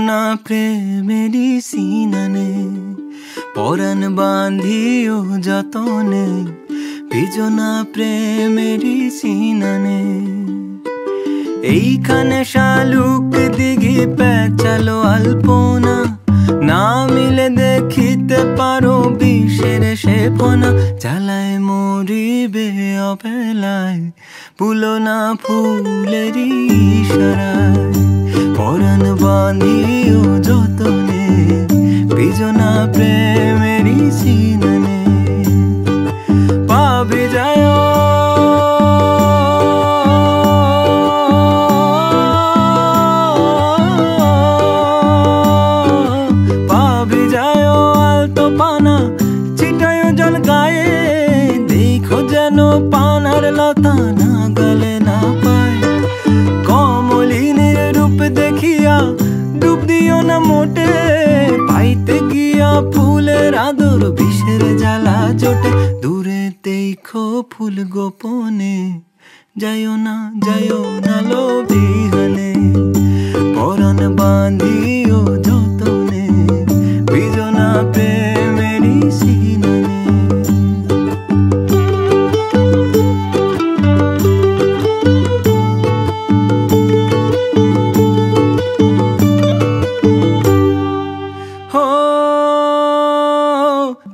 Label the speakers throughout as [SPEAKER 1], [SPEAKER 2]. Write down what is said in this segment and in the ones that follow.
[SPEAKER 1] না প্রেমেরই সিনানে, পরাণ বাঁধিও যতনে, ভিজো না প্রেমেরই সিনানে। এইখানে শালুক দিঘি পেঁচালো আলপনা, না মিলে দেখিতে পারো বিষের সে ফোনা। জ্বালায় মরিবে অবেলায়, ফুলো না ফুলেরই ইশারায়, পরাণ বাঁধিও যতনে, ভিজো না প্রেমেরই সিনানে। পা ভিজায় পানার লতা না গলে না পায়। কমলিনীর রূপ দেখিয়া ডুব দিও না মোটে, পাইতে গিয়া ফুলের আদর বিষের জ্বালা জোটে। দূরে দেখো ফুল গোপনে, যাইও না লোভিহানে, পরাণ বাঁধিও যতনে, ভিজো না প্রেমেরই সিনানে।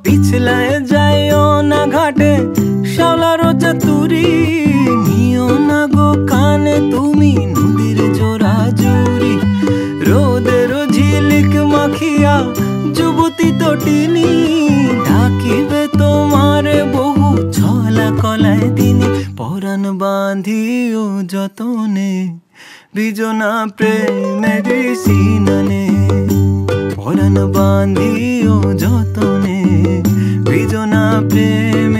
[SPEAKER 1] পিছলায় যাইও না ঘাটে শাওলা রোজা তুরি, নিও না গো কানে তুমি নদীর জোড়া জুড়ি। রোদের ঝিলিক মাখিয়া যুবতী তটিনী, ডাকিবে তোমারে বহু ছলা কলায় দিনী। পরাণ বাঁধিও যতনে, ভিজো না প্রেমেরই সিনানে, পরাণ বাঁধিও যতনে, ভিজো না প্রেম।